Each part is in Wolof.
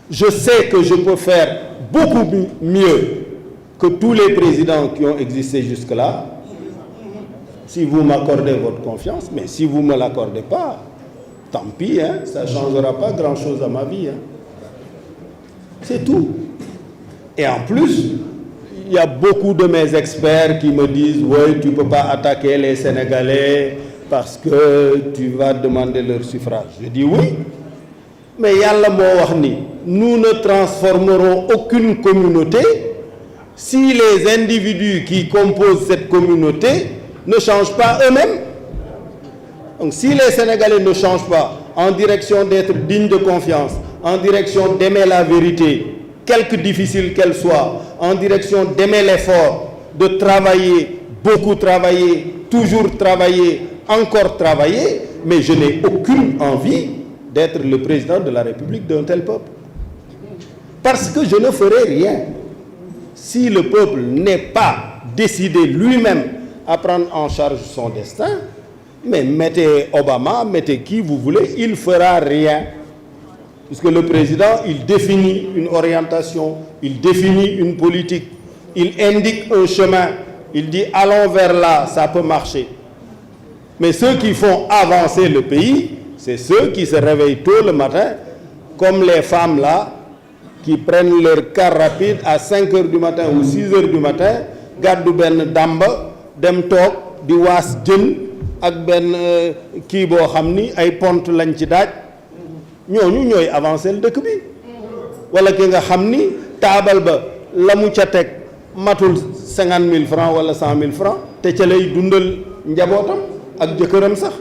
Je sais que je peux faire beaucoup mieux que tous les présidents qui ont existé jusque-là, si vous m'accordez votre confiance, mais si vous ne me l'accordez pas, tant pis, hein, ça ne changera pas grand-chose à ma vie. Hein. C'est tout. Et en plus, il y a beaucoup de mes experts qui me disent « Oui, tu ne peux pas attaquer les Sénégalais parce que tu vas demander leur suffrage. » Je dis oui, mais Yàlla moo wax ni nous ne transformerons aucune communauté si les individus qui composent cette communauté ne changent pas eux-mêmes. Donc si les Sénégalais ne changent pas en direction d'être dignes de confiance, en direction d'aimer la vérité, quelque difficile qu'elle soit, en direction d'aimer l'effort, de travailler, beaucoup travailler, toujours travailler, encore travailler, mais je n'ai aucune envie d'être le président de la République d'un tel peuple. Parce que je ne ferai rien si le peuple n'est pas décidé lui-même à prendre en charge son destin. Mais mettez Obama, mettez qui vous voulez, il ne fera rien. Puisque le président, il définit une orientation, il définit une politique, il indique un chemin, il dit allons vers là, ça peut marcher. Mais ceux qui font avancer le pays, c'est ceux qui se réveillent tôt le matin, comme les femmes là, qui prennent leur car rapide à 5 heures du matin ou 6 heures du matin, gàddu benn dàmba dem toog di waas jën ak benn kii boo xam ni ay pont lañ ci daaj ñooñu ñooy avancer le dëkk bi wala ki nga xam ni taabal ba la mu ca teg matul 50 000 francs wala 100 000 francs te ca lay dundal njabootam ak jëkkëram sax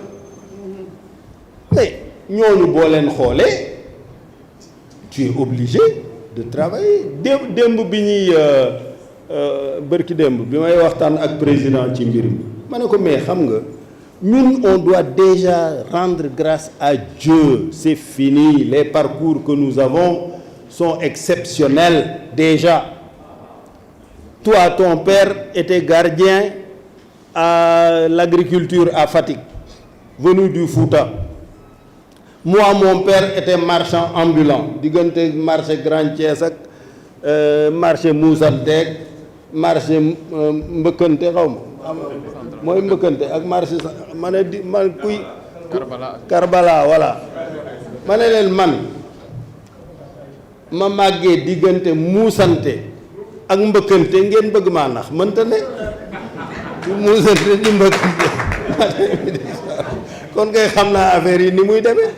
mais ñooñu boo leen xoolee tu es obligé de travailler démb bi ñuy bërki démb bi may waxtaan ak président ci mbir mi ma ne ko mais xam nga ñun on doit déjà rendre grâce à Dieu. C'est fini. Les parcours que nous avons sont exceptionnels déjà. Toi, ton père était gardien à l'agriculture à Fatick, venu du Fouta. Moi, mon père était marchand ambulant. Diggante marché Grand Thiès ak marché Moussanteeg marché Mbëkkante xaw ma mooy mbëkkante ak marché ma ne di man kuy Karbala voilà ma ne leen man ma màggee diggante muusante ak mbëkkante ngeen bëgg maa nax mënta ne di muusante di mbëkkante kon ngay xam naa affaire yi ni muy demee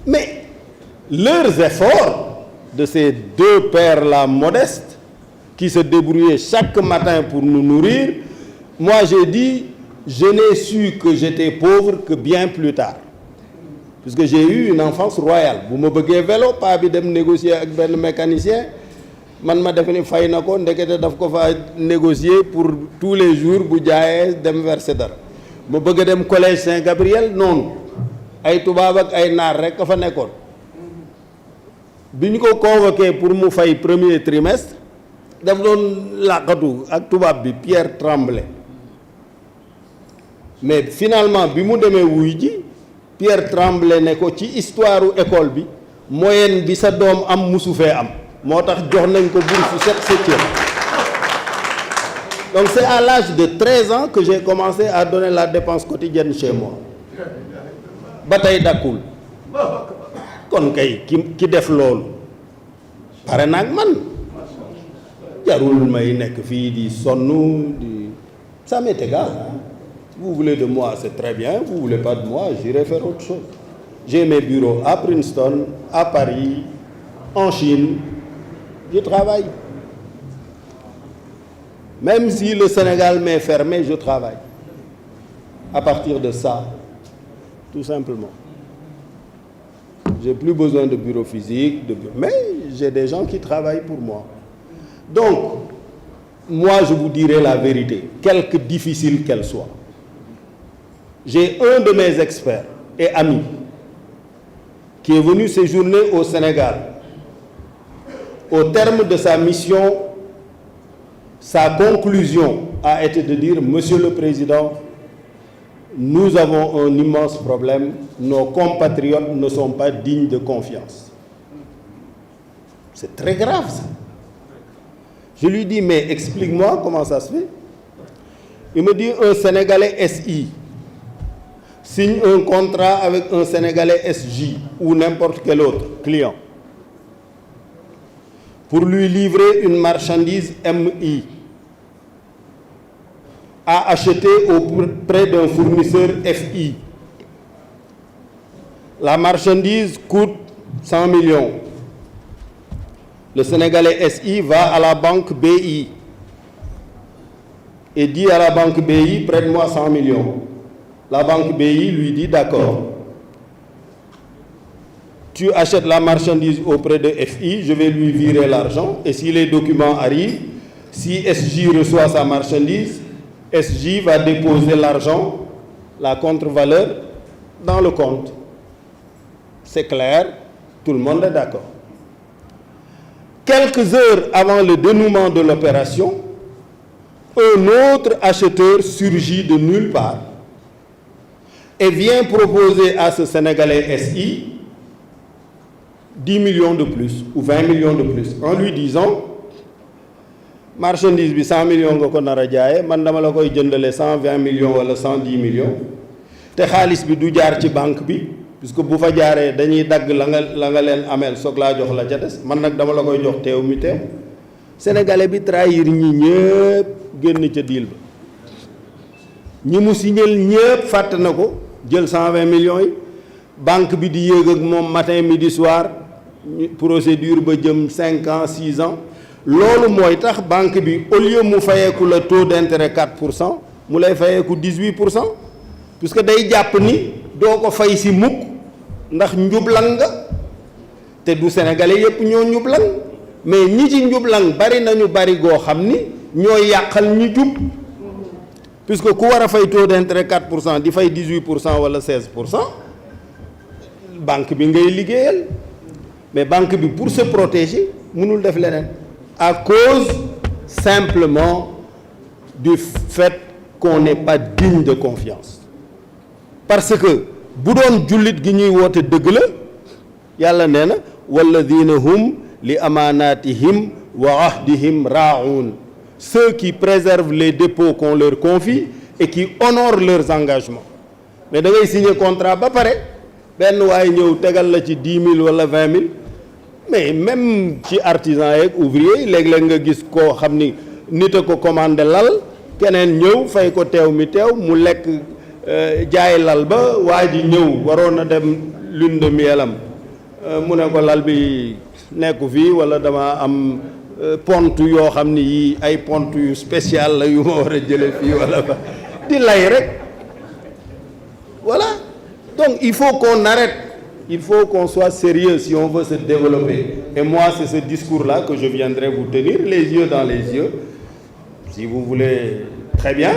mais leurs efforts de ces deux pères là modestes qui se débrouillaient chaque matin pour nous nourrir. Moi, j'ai dit, je n'ai su que j'étais pauvre que bien plus tard. Puisque j'ai eu une enfance royale. Vous me bëggee vélo, pas bi dem négocier avec un mécanicien. Man ma def ni fay na ko ndekete daf ko fa négocier pour tous les jours bu jaayee dem verser dara. Ma bëgg dem collège Saint-Gabriel noonu. Ay tubaab ak ay naar rek ka fa nekkoon. Bi ñu ko convoqué pour mu fay premier trimestre, daf doon làqatu ak tubaab bi Pierre Tremblay. Mais finalement bi mu demee wuy ji Pierre Tremblay ne ko ci histoire u école bi moyenne bi sa doom am musu fee am moo tax jox nañ ko bourse 7e. Donc c'est à l'âge de 13 ans que j'ai commencé à donner la dépense quotidienne chez moi ba tey dakkul kon kay ki def loolu pare naag man jarul may nekk fii di sonn di ça m'est égal hein? Vous voulez de moi, c'est très bien. Vous voulez pas de moi, j'irai faire autre chose. J'ai mes bureaux à Princeton, à Paris, en Chine. Je travaille. Même si le Sénégal m'est fermé, je travaille. À partir de ça, tout simplement. J'ai plus besoin de bureau physique, mais j'ai des gens qui travaillent pour moi. Donc, moi, je vous dirai la vérité, quelque difficile qu'elle soit. J'ai un de mes experts et amis qui est venu séjourner au Sénégal. Au terme de sa mission, sa conclusion a été de dire: Monsieur le Président, nous avons un immense problème, nos compatriotes ne sont pas dignes de confiance. C'est très grave, ça. Je lui dis, mais explique-moi comment ça se fait. Il me dit, un Sénégalais SI signe un contrat avec un Sénégalais SJ ou n'importe quel autre client pour lui livrer une marchandise MI à acheter auprès d'un fournisseur FI. La marchandise coûte 100 millions. Le Sénégalais SI va à la banque BI et dit à la banque BI, prête-moi 100 millions. La banque BI lui dit, d'accord. Tu achètes la marchandise auprès de FI, je vais lui virer l'argent. Et si les documents arrivent, si SJ reçoit sa marchandise, SJ va déposer l'argent, la contre-valeur, dans le compte. C'est clair, tout le monde est d'accord. Quelques heures avant le dénouement de l'opération, un autre acheteur surgit de nulle part et vient proposer à ce Sénégalais SI 10 millions de plus ou 20 millions de plus en lui disant marchandise bi 100 millions nga ko nar a jaayee man dama la koy jëndale 120 millions wala 110 millions te xaalis bi du jaar ci banque bi puisque bu fa jaaree dañuy dagg la nga leen ameel soog laa jox la ca des man nag dama la koy jox teew mi teew Sénégalais bi trahir ñi ñëpp génn ca deal ba ñi mu signal ñëpp fàtte na ko jël 120 millions yi banque bi di yéeg ak moom matin midi soir procédure ba jëm 5 ans 6 ans loolu mooy tax banque bi au lieu mu fayeeku le taux d'intérêt 4% mu lay fayeeku 18% puisque day jàpp ni doo ko fay si mukk ndax njublang nga te du Sénégalais yépp ñoo njublang mais ñi ci njublang bari nañu bari goo xam ni ñooy yàqal ñu jub puisque ku war a fay taux d'intérêt 4% di fay 18% wala 16% banque bi ngay liggéeyal mais banque bi pour se protéger mënul def leneen à cause simplement du fait qu'on n'est pas digne de confiance parce que bu doon jullit gi ñuy woote dëgg la yàlla nee na walladina hum li amaanatihim wa ahdihim raa'un ceux qui préservent les dépôts qu'on leur confie et qui honorent leurs engagements mais da ngay signer contrat ba pare benn waaye ñëw tegal la ci 10 000 wala 20 000 mais même ci artisan yeeg ouvrier yi léeg-léeg nga gis koo xam ni nit a ko commandé lal keneen ñëw fay ko teew mi teew mu lekk jaay lal ba waa ji ñëw waroon a dem lune de mielam mu ne ko lal bi nekku fii wala dama am pont yoo xam ni yii ay pont yu spécial la yu ma war a jële fii wala ba di lay rek voilà donc il faut qu'on arrête il faut qu'on soit sérieux si on veut se développer et moi c'est ce discours-là que je viendrai vous tenir les yeux dans les yeux si vous voulez très bien